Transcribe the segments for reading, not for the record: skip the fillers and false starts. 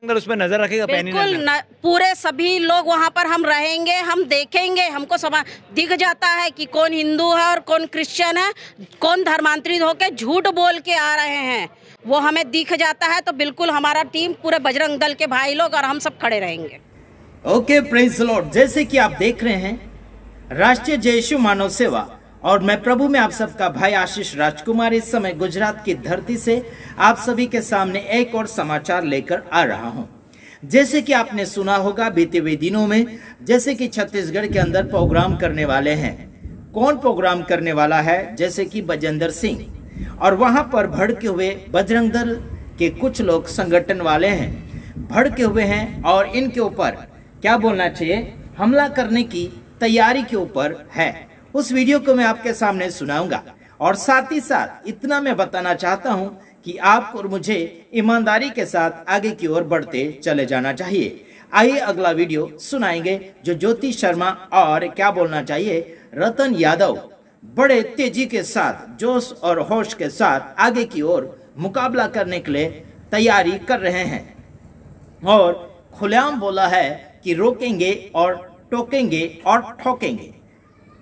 अगर उस पर नजर रखेगा बिल्कुल पूरे सभी लोग वहाँ पर हम रहेंगे, हम देखेंगे, हमको दिख जाता है कि कौन हिंदू है और कौन क्रिश्चियन है, कौन धर्मांतरित होकर झूठ बोल के आ रहे हैं, वो हमें दिख जाता है। तो बिल्कुल हमारा टीम पूरे बजरंग दल के भाई लोग और हम सब खड़े रहेंगे। Okay, praise the Lord. जैसे कि आप देख रहे हैं, राष्ट्रीय जय यीशु मानव सेवा और मैं प्रभु में आप सबका भाई आशीष राजकुमार इस समय गुजरात की धरती से आप सभी के सामने एक और समाचार लेकर आ रहा हूं। जैसे कि आपने सुना होगा बीते हुए दिनों में, जैसे कि छत्तीसगढ़ के अंदर प्रोग्राम करने वाले हैं। कौन प्रोग्राम करने वाला है? जैसे कि बजेंद्र सिंह, और वहां पर भड़के हुए बजरंग दल के कुछ लोग संगठन वाले हैं, भड़के हुए हैं और इनके ऊपर क्या बोलना चाहिए, हमला करने की तैयारी के ऊपर है। उस वीडियो को मैं आपके सामने सुनाऊंगा और साथ ही साथ इतना मैं बताना चाहता हूं कि आपको और मुझे ईमानदारी के साथ आगे की ओर बढ़ते चले जाना चाहिए। आइए अगला वीडियो सुनाएंगे, जो ज्योति शर्मा और क्या बोलना चाहिए रतन यादव बड़े तेजी के साथ, जोश और होश के साथ आगे की ओर मुकाबला करने के लिए तैयारी कर रहे हैं और खुलेआम बोला है कि रोकेंगे और टोकेंगे और ठोकेंगे।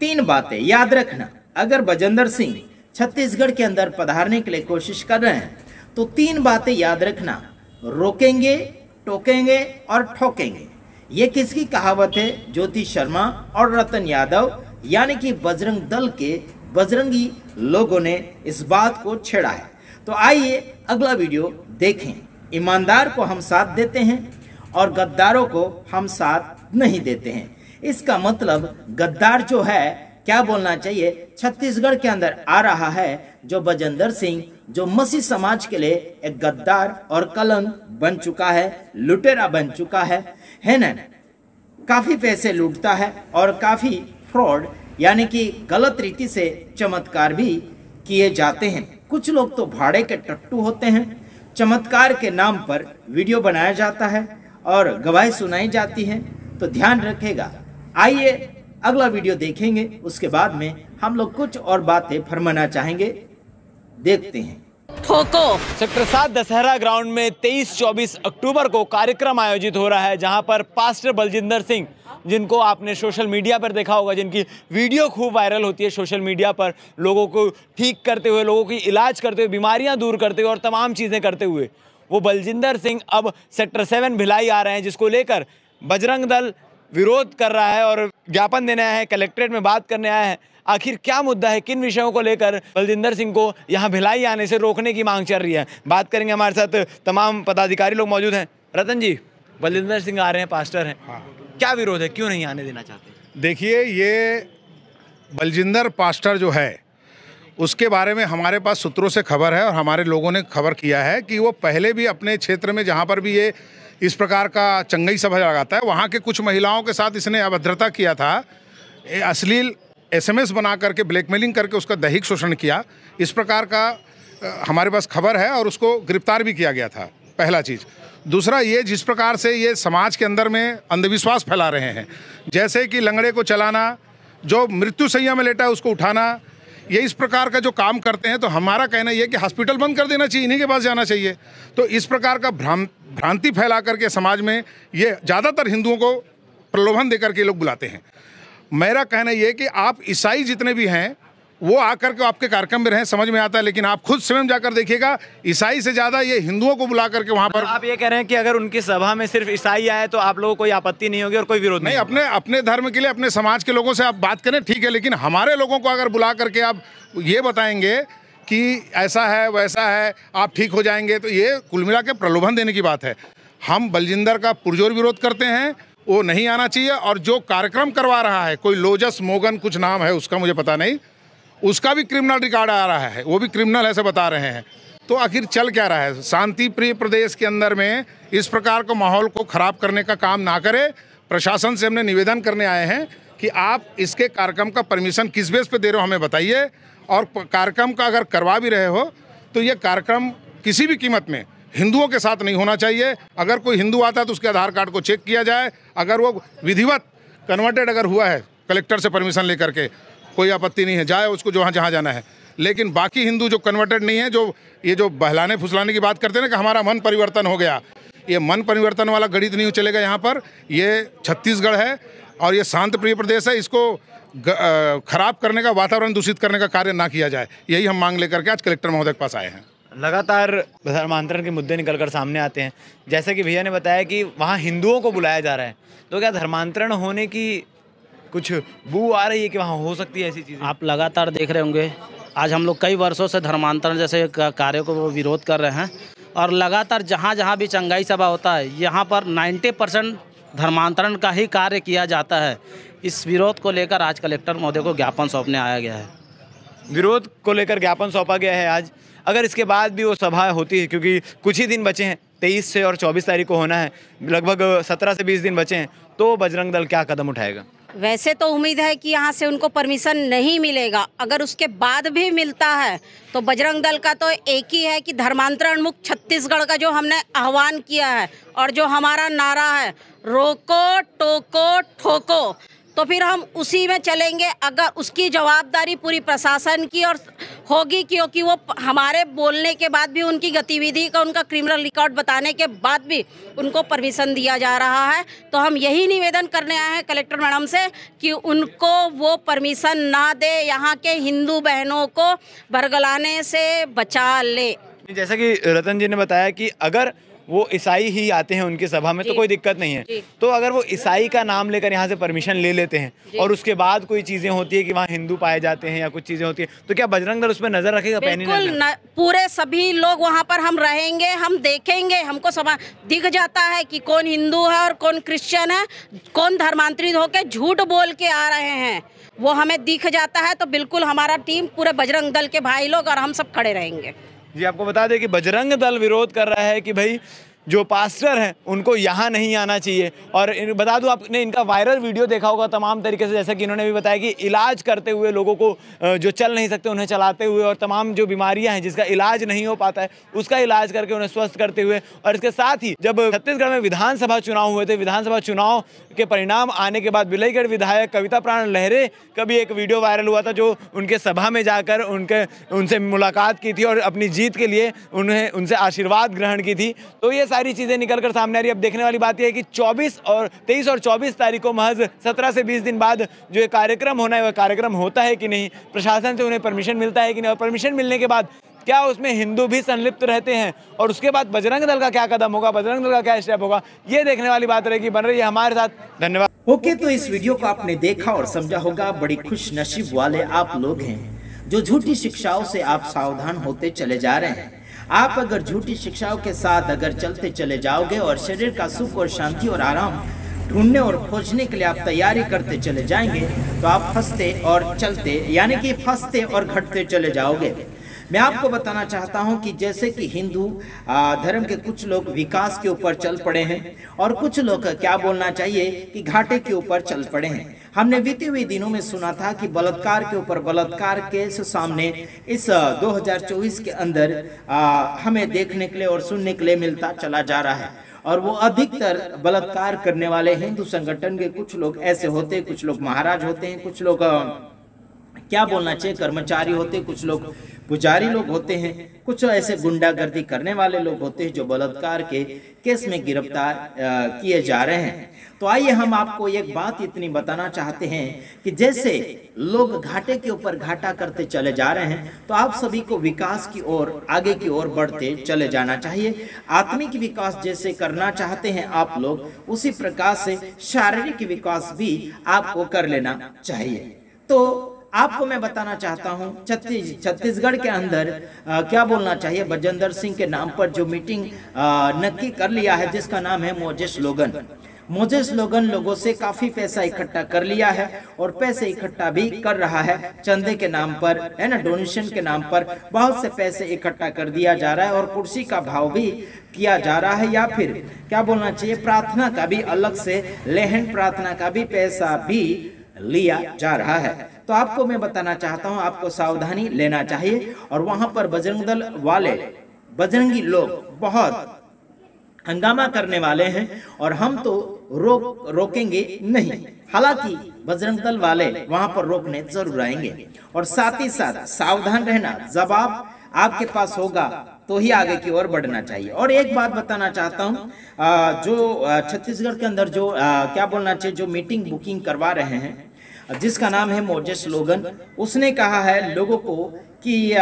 3 बातें याद रखना। अगर बजेंद्र सिंह छत्तीसगढ़ के अंदर पधारने के लिए कोशिश कर रहे हैं तो 3 बातें याद रखना, रोकेंगे, टोकेंगे और ठोकेंगे। ये किसकी कहावत है? ज्योति शर्मा और रतन यादव यानी कि बजरंग दल के बजरंगी लोगों ने इस बात को छेड़ा है। तो आइए अगला वीडियो देखें। ईमानदार को हम साथ देते हैं और गद्दारों को हम साथ नहीं देते हैं। इसका मतलब गद्दार जो है, क्या बोलना चाहिए, छत्तीसगढ़ के अंदर आ रहा है, जो बजेंद्र सिंह, जो मसीह समाज के लिए एक गद्दार और कलंक बन चुका है, लुटेरा बन चुका है ना। काफी पैसे लूटता है और काफी फ्रॉड यानी कि गलत रीति से चमत्कार भी किए जाते हैं। कुछ लोग तो भाड़े के टट्टू होते हैं। चमत्कार के नाम पर वीडियो बनाया जाता है और गवाही सुनाई जाती है। तो ध्यान रखेगा। आइए अगला वीडियो देखेंगे, उसके बाद में हम लोग कुछ और बातें फरमाना चाहेंगे। देखते हैं। ठोको। सेक्टर 7 दशहरा ग्राउंड में 23-24 अक्टूबर को कार्यक्रम आयोजित हो रहा है, जहां पर पास्टर बलजिंदर सिंह, जिनको आपने सोशल मीडिया पर देखा होगा, जिनकी वीडियो खूब वायरल होती है सोशल मीडिया पर, लोगों को ठीक करते हुए, लोगों की इलाज करते हुए, बीमारियां दूर करते हुए और तमाम चीज़ें करते हुए, वो बलजिंदर सिंह अब सेक्टर 7 भिलाई आ रहे हैं, जिसको लेकर बजरंग दल विरोध कर रहा है और ज्ञापन देने आया है, कलेक्ट्रेट में बात करने आया है। आखिर क्या मुद्दा है, किन विषयों को लेकर बलजिंदर सिंह को यहाँ भिलाई आने से रोकने की मांग चल रही है, बात करेंगे। हमारे साथ तमाम पदाधिकारी लोग मौजूद हैं। रतन जी, बलजिंदर सिंह आ रहे हैं, पास्टर हैं, क्या विरोध है, क्यों नहीं आने देना चाहते? देखिए, ये बलजिंदर पास्टर जो है, उसके बारे में हमारे पास सूत्रों से खबर है और हमारे लोगों ने खबर किया है कि वो पहले भी अपने क्षेत्र में जहाँ पर भी ये इस प्रकार का चंगई सभा लगाता है, वहाँ के कुछ महिलाओं के साथ इसने अभद्रता किया था, अश्लील SMS बना करके ब्लैकमेलिंग करके उसका दैहिक शोषण किया। इस प्रकार का हमारे पास खबर है और उसको गिरफ्तार भी किया गया था, पहला चीज़। दूसरा, ये जिस प्रकार से ये समाज के अंदर में अंधविश्वास फैला रहे हैं, जैसे कि लंगड़े को चलाना, जो मृत्यु शैया में लेटा है उसको उठाना, ये इस प्रकार का जो काम करते हैं, तो हमारा कहना ये है कि हॉस्पिटल बंद कर देना चाहिए, इन्हीं के पास जाना चाहिए। तो इस प्रकार का भ्रांति फैला करके समाज में ये ज़्यादातर हिंदुओं को प्रलोभन देकर के लोग बुलाते हैं। मेरा कहना ये है कि आप ईसाई जितने भी हैं वो आकर के आपके कार्यक्रम में रहें, समझ में आता है, लेकिन आप खुद स्वयं जाकर देखिएगा, ईसाई से ज़्यादा ये हिंदुओं को बुला करके वहाँ पर। आप ये कह रहे हैं कि अगर उनकी सभा में सिर्फ ईसाई आए तो आप लोगों को कोई आपत्ति नहीं होगी और कोई विरोध नहीं? अपने धर्म के लिए अपने समाज के लोगों से आप बात करें, ठीक है, लेकिन हमारे लोगों को अगर बुला करके आप ये बताएंगे कि ऐसा है वैसा है, आप ठीक हो जाएंगे, तो ये कुल मिला के प्रलोभन देने की बात है। हम बलजिंदर का पुरजोर विरोध करते हैं, वो नहीं आना चाहिए। और जो कार्यक्रम करवा रहा है, कोई लोजस मोगन कुछ नाम है उसका, मुझे पता नहीं, उसका भी क्रिमिनल रिकॉर्ड आ रहा है, वो भी क्रिमिनल ऐसे बता रहे हैं। तो आखिर चल क्या रहा है? शांति प्रिय प्रदेश के अंदर में इस प्रकार का माहौल को ख़राब करने का काम ना करे। प्रशासन से हमने निवेदन करने आए हैं कि आप इसके कार्यक्रम का परमिशन किस बेस पे दे रहे हो, हमें बताइए। और कार्यक्रम का अगर करवा भी रहे हो तो ये कार्यक्रम किसी भी कीमत में हिंदुओं के साथ नहीं होना चाहिए। अगर कोई हिंदू आता है तो उसके आधार कार्ड को चेक किया जाए, अगर वो विधिवत कन्वर्टेड अगर हुआ है कलेक्टर से परमिशन लेकर के, कोई आपत्ति नहीं है, जाए उसको जहाँ जाना है। लेकिन बाकी हिंदू जो कन्वर्टेड नहीं है, जो ये जो बहलाने फुसलाने की बात करते हैं ना कि हमारा मन परिवर्तन हो गया, ये मन परिवर्तन वाला गणित नहीं चलेगा यहाँ पर। ये छत्तीसगढ़ है और ये शांत प्रिय प्रदेश है, इसको खराब करने का, वातावरण दूषित करने का कार्य ना किया जाए, यही हम मांग लेकर के आज कलेक्टर महोदय के पास आए हैं। लगातार धर्मांतरण के मुद्दे निकलकर सामने आते हैं, जैसे कि भैया ने बताया कि वहाँ हिंदुओं को बुलाया जा रहा है, तो क्या धर्मांतरण होने की कुछ बू आ रही है कि वहाँ हो सकती है ऐसी चीज़ें? आप लगातार देख रहे होंगे, आज हम लोग कई वर्षों से धर्मांतरण जैसे कार्यों को विरोध कर रहे हैं और लगातार जहाँ जहाँ भी चंगाई सभा होता है यहाँ पर 90% धर्मांतरण का ही कार्य किया जाता है। इस विरोध को लेकर आज कलेक्टर महोदय को ज्ञापन सौंपने आया गया है। विरोध को लेकर ज्ञापन सौंपा गया है आज। अगर इसके बाद भी वो सभा होती है, क्योंकि कुछ ही दिन बचे हैं, 23 से और 24 तारीख को होना है, लगभग 17 से 20 दिन बचे हैं, तो बजरंग दल क्या कदम उठाएगा? वैसे तो उम्मीद है कि यहाँ से उनको परमिशन नहीं मिलेगा। अगर उसके बाद भी मिलता है तो बजरंग दल का तो एक ही है कि धर्मांतरण मुक्त छत्तीसगढ़ का जो हमने आह्वान किया है और जो हमारा नारा है, रोको टोको ठोको, तो फिर हम उसी में चलेंगे। अगर उसकी जवाबदारी पूरी प्रशासन की और होगी, क्योंकि वो हमारे बोलने के बाद भी, उनकी गतिविधि का, उनका क्रिमिनल रिकॉर्ड बताने के बाद भी उनको परमिशन दिया जा रहा है। तो हम यही निवेदन करने आए हैं कलेक्टर मैडम से कि उनको वो परमिशन ना दे, यहाँ के हिंदू बहनों को बरगलाने से बचा ले। जैसा कि रतन जी ने बताया कि अगर वो ईसाई ही आते हैं उनकी सभा में तो कोई दिक्कत नहीं है, तो अगर वो ईसाई का नाम लेकर यहाँ से परमिशन ले लेते हैं और उसके बाद कोई चीज़ें होती है कि वहाँ हिंदू पाए जाते हैं या कुछ चीज़ें होती है, तो क्या बजरंग दल उस पर नज़र रखेगा? बिल्कुल, पूरे सभी लोग वहाँ पर हम रहेंगे, हम देखेंगे। हमको दिख जाता है कि कौन हिंदू है और कौन क्रिश्चियन है, कौन धर्मांतरित होकर झूठ बोल के आ रहे हैं, वो हमें दिख जाता है। तो बिल्कुल हमारा टीम, पूरे बजरंग दल के भाई लोग और हम सब खड़े रहेंगे। जी, आपको बता दें कि बजरंग दल विरोध कर रहा है कि भाई जो पास्टर हैं उनको यहाँ नहीं आना चाहिए। और बता दूं, आपने इनका वायरल वीडियो देखा होगा तमाम तरीके से, जैसा कि इन्होंने भी बताया कि इलाज करते हुए लोगों को जो चल नहीं सकते उन्हें चलाते हुए, और तमाम जो बीमारियां हैं जिसका इलाज नहीं हो पाता है उसका इलाज करके उन्हें स्वस्थ करते हुए। और इसके साथ ही जब छत्तीसगढ़ में विधानसभा चुनाव हुए थे, विधानसभा चुनाव के परिणाम आने के बाद बिलाईगढ़ विधायक कविता प्राण लहरे का भी एक वीडियो वायरल हुआ था, जो उनके सभा में जाकर उनसे मुलाकात की थी और अपनी जीत के लिए उनसे आशीर्वाद ग्रहण की थी। तो ये सारी चीज़ें निकलकर सामने आ रही है। अब देखने वाली बात यह है कि 23 और 24 तारीख को महज 17 से 20 दिन बाद जो ये कार्यक्रम होना है वह कार्यक्रम होता है कि नहीं, प्रशासन से उन्हें परमिशन मिलता है कि नहीं, और परमिशन मिलने के बाद क्या उसमें हिंदू भी संलिप्त रहते हैं, और उसके बाद बजरंग दल का क्या कदम होगा, बजरंग दल का क्या स्टेप होगा, ये देखने वाली बात रहेगी। बन रही है हमारे साथ। धन्यवाद। ओके, तो इस वीडियो को आपने देखा और समझा होगा। बड़ी खुश नसीब वाले आप लोग हैं जो झूठी शिक्षाओं से आप सावधान होते चले जा रहे हैं। आप अगर झूठी शिक्षाओं के साथ अगर चलते चले जाओगे और शरीर का सुख और शांति और आराम ढूंढने और खोजने के लिए आप तैयारी करते चले जाएंगे, तो आप फंसते और चलते, यानी कि फंसते और घटते चले जाओगे। मैं आपको बताना चाहता हूं कि जैसे कि हिंदू धर्म के कुछ लोग विकास के ऊपर चल पड़े हैं और कुछ लोग क्या बोलना चाहिए कि घाटे के ऊपर चल पड़े हैं। हमने बीते हुए दिनों में सुना था कि बलात्कार के ऊपर बलात्कार केस सामने इस 2024 के अंदर हमें देखने के लिए और सुनने के लिए मिलता चला जा रहा है। और वो अधिकतर बलात्कार करने वाले हिंदू संगठन के कुछ लोग ऐसे होते हैं, कुछ लोग महाराज होते हैं, कुछ लोग क्या बोलना चाहिए कर्मचारी होते हैं, कुछ लोग पुजारी लोग होते हैं, कुछ ऐसे गुंडागर्दी करने वाले लोग होते हैं जो बलात्कार के केस में गिरफ्तार किए जा रहे हैं। तो आइए हम आपको एक बात इतनी बताना चाहते हैं कि जैसे लोग घाटे के ऊपर घाटा करते चले जा रहे हैं, तो आप सभी को विकास की ओर, आगे की ओर बढ़ते चले जाना चाहिए। आत्मिक विकास जैसे करना चाहते हैं आप लोग, उसी प्रकार से शारीरिक विकास भी आपको कर लेना चाहिए। तो आपको मैं बताना चाहता हूं, छत्तीसगढ़ के अंदर क्या बोलना चाहिए, बजेंद्र सिंह के नाम पर जो मीटिंग नक्की कर लिया है, जिसका नाम है मोजेस लोगन। मोजेस लोगन लोगों से काफी पैसा इकट्ठा कर लिया है और पैसे इकट्ठा भी कर रहा है चंदे के नाम पर, है ना, डोनेशन के नाम पर बहुत से पैसे इकट्ठा कर दिया जा रहा है और कुर्सी का भाव भी किया जा रहा है, या फिर क्या बोलना चाहिए, प्रार्थना का भी अलग से, लेहन प्रार्थना का भी पैसा भी लिया जा रहा है। तो आपको मैं बताना चाहता हूं, आपको सावधानी लेना चाहिए। और वहां पर बजरंग दल वाले, बजरंगी लोग बहुत हंगामा करने वाले हैं और हम तो रोकेंगे नहीं। हालांकि बजरंग दल वाले वहां पर रोकने जरूर आएंगे और साथ ही साथ सावधान रहना, जवाब आपके पास होगा तो ही आगे की ओर बढ़ना चाहिए। और एक बात बताना चाहता हूँ, जो छत्तीसगढ़ के अंदर जो क्या बोलना चाहिए, जो मीटिंग बुकिंग करवा रहे हैं जिसका नाम है मोजेस लोगन, उसने कहा है लोगों को कि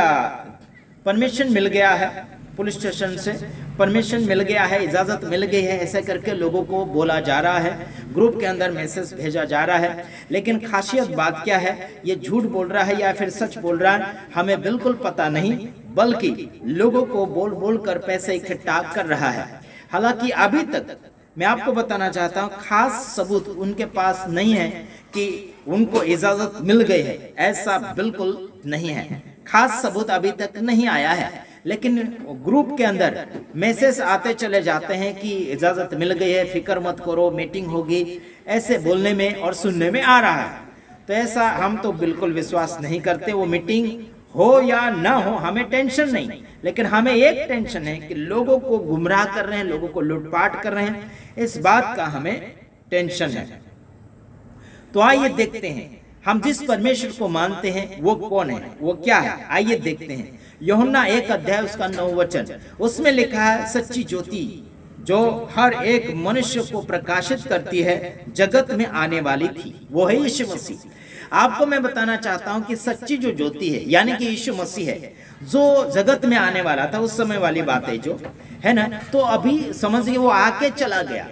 परमिशन मिल गया है, पुलिस स्टेशन से परमिशन मिल गया है, इजाज़त मिल गई है, ऐसा करके लोगों को बोला जा रहा है, ग्रुप के अंदर मैसेज भेजा जा रहा है। लेकिन खासियत बात क्या है, ये झूठ बोल रहा है या फिर सच बोल रहा है हमें बिल्कुल पता नहीं, बल्कि लोगों को बोल बोल कर पैसे इकट्ठा कर रहा है। हालांकि अभी तक मैं आपको बताना चाहता हूँ खास सबूत उनके पास नहीं है कि उनको इजाज़त मिल गई है, ऐसा बिल्कुल नहीं है, खास सबूत अभी तक नहीं आया है। लेकिन ग्रुप के अंदर मैसेज आते चले जाते हैं कि इजाज़त मिल गई है, फिक्र मत करो, मीटिंग होगी, ऐसे बोलने में और सुनने में आ रहा है। तो ऐसा हम तो बिल्कुल विश्वास नहीं करते। वो मीटिंग हो या ना हो हमें टेंशन नहीं, लेकिन हमें एक टेंशन है कि लोगों को गुमराह कर रहे हैं, लोगों को लूटपाट कर रहे हैं, इस बात का हमें टेंशन है। तो आइए देखते हैं हम जिस परमेश्वर को मानते हैं वो कौन है, वो क्या है, आइए देखते हैं। यूहन्ना 1 अध्याय उसका 9 वचन, उसमें लिखा है सच्ची ज्योति जो हर एक मनुष्य को प्रकाशित करती है जगत में आने वाली थी, वो है यीशु मसीह। आपको मैं बताना चाहता हूं कि सच्ची जो ज्योति है यानी कि यीशु मसीह है, जो जगत में आने वाला था, उस समय वाली बात है जो है ना। तो अभी समझिए वो आके चला गया।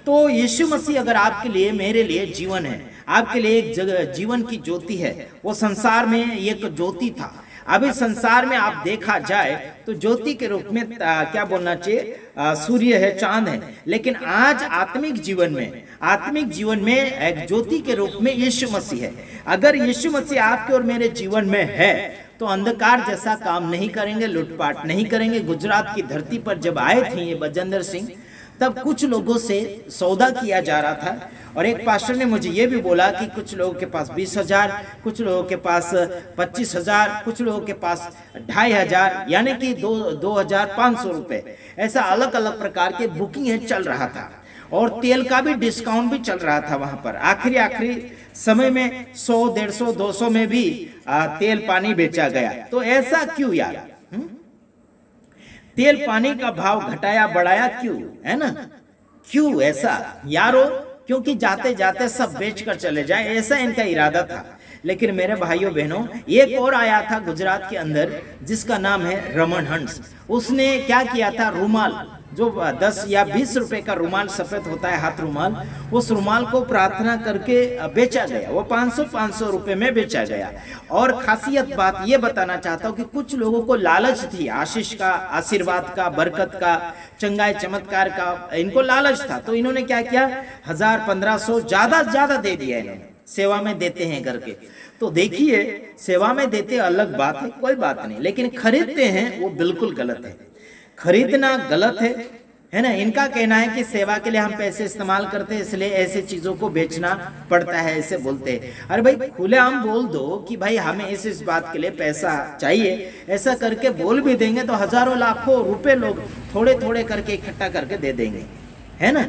तो यीशु मसीह अगर आपके लिए मेरे लिए जीवन है, आपके लिए एक जीवन की ज्योति है, वो संसार में एक ज्योति था। अभी संसार में आप देखा जाए तो ज्योति के रूप में क्या बोलना चाहिए, सूर्य है, चांद है। लेकिन आज आत्मिक जीवन में एक ज्योति के रूप में यीशु मसीह है। अगर यीशु मसीह आपके और मेरे जीवन में है तो अंधकार जैसा काम नहीं करेंगे, लूटपाट नहीं करेंगे। गुजरात की धरती पर जब आए थे ये बलजिंदर सिंह, तब कुछ लोगों से सौदा किया जा रहा था और एक पास्टर ने मुझे ये भी बोला कि कुछ लोगों के पास 20,000, कुछ लोगों के पास 25,000, कुछ लोगों के पास 2,500, यानी कि 2,500 रुपए, ऐसा अलग अलग प्रकार के बुकिंग चल रहा था। और तेल का भी डिस्काउंट भी चल रहा था वहां पर। आखिरी समय में 100, 150, 200 में भी तेल पानी बेचा गया। तो ऐसा क्यों यार? तेल पानी का भाव घटाया बढ़ाया क्यों, है ना? क्यों ऐसा यारो? क्योंकि जाते जाते सब बेचकर चले जाए, ऐसा इनका इरादा था। लेकिन मेरे भाइयों बहनों, एक और आया था गुजरात के अंदर जिसका नाम है रमन हंस। उसने क्या किया था, रुमाल जो 10 या 20 रुपए का रुमाल सफेद होता है, हाथ रुमाल, उस रुमाल को प्रार्थना करके बेचा गया। वो 500 रुपए में बेचा गया। और खासियत बात ये बताना चाहता हूँ कि कुछ लोगों को लालच थी आशीष का, आशीर्वाद का, बरकत का, चंगाई चमत्कार का, इनको लालच था। तो इन्होंने क्या किया, 1000, 1500 ज्यादा दे दिया इन्होंने। सेवा में देते हैं करके। तो देखिए, सेवा में देते अलग बात है, कोई बात नहीं, लेकिन खरीदते हैं वो बिल्कुल गलत है। खरीदना गलत है ना। इनका कहना है कि सेवा के लिए हम पैसे इस्तेमाल करते हैं, इसलिए ऐसे चीजों को बेचना पड़ता है, ऐसे बोलते हैं। अरे भाई, खुलेआम बोल दो कि भाई हमें इस बात के लिए पैसा चाहिए, ऐसा करके बोल भी देंगे तो हजारों लाखों रुपए लोग थोड़े थोड़े करके इकट्ठा करके दे देंगे, है ना।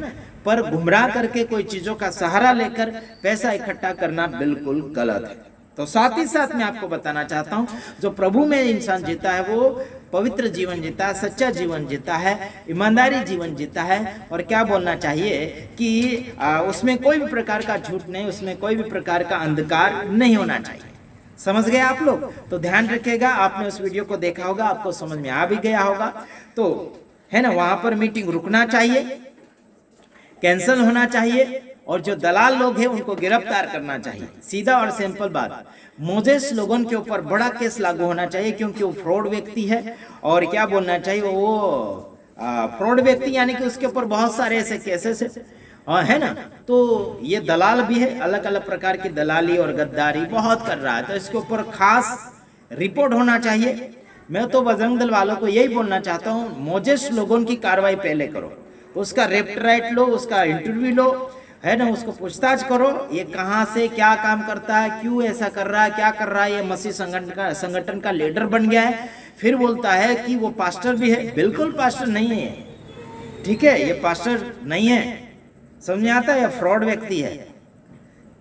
पर गुमराह करके कोई चीजों का सहारा लेकर पैसा इकट्ठा करना बिल्कुल गलत है। तो साथ ही साथ मैं आपको बताना चाहता हूं, जो प्रभु में इंसान जीता है वो पवित्र जीवन जीता है, सच्चा जीवन जीता है, ईमानदारी जीवन जीता है। और क्या बोलना चाहिए कि उसमें कोई भी प्रकार का झूठ नहीं, उसमें कोई भी प्रकार का अंधकार नहीं होना चाहिए। समझ गए आप लोग? तो ध्यान रखिएगा, आपने उस वीडियो को देखा होगा, आपको समझ में आ भी गया होगा। तो है ना, वहां पर मीटिंग रुकना चाहिए, कैंसिल होना चाहिए, और जो दलाल लोग हैं उनको गिरफ्तार करना चाहिए। सीधा और सिंपल बात। मोजेस लोगन के ऊपर बड़ा केस लागू होना चाहिए, क्योंकि वो फ्रॉड व्यक्ति है। और क्या बोलना चाहिए, वो फ्रॉड व्यक्ति यानी कि उसके ऊपर बहुत सारे ऐसे केसेस है ना। तो ये दलाल भी है, अलग अलग प्रकार की दलाली और गद्दारी बहुत कर रहा है। तो इसके ऊपर खास रिपोर्ट होना चाहिए। मैं तो बजरंग दल वालों को यही बोलना चाहता हूँ, मोजेस लोगों की कार्रवाई पहले करो, उसका रेफ्ट लो, उसका इंटरव्यू लो, है ना, उसको पूछताछ करो, ये कहाँ से क्या काम करता है, क्यों ऐसा कर रहा है, क्या कर रहा है। ये मसीह संगठन का लीडर बन गया है, फिर बोलता है कि वो पास्टर भी है। बिल्कुल पास्टर नहीं है, ठीक है, ये पास्टर नहीं है, समझ में आता है, ये फ्रॉड व्यक्ति है,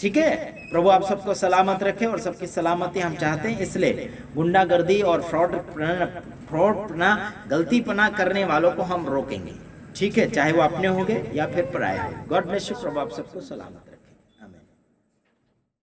ठीक है, प्रभु आप सबको सलामत रखे और सबकी सलामती हम चाहते हैं, इसलिए गुंडागर्दी और फ्रॉडपना गलतीपना करने वालों को हम रोकेंगे। ठीक है, चाहे वो अपने होंगे या फिर पराये होंगे। गॉड ब्लेस यू, प्रभु आप सबको सलामत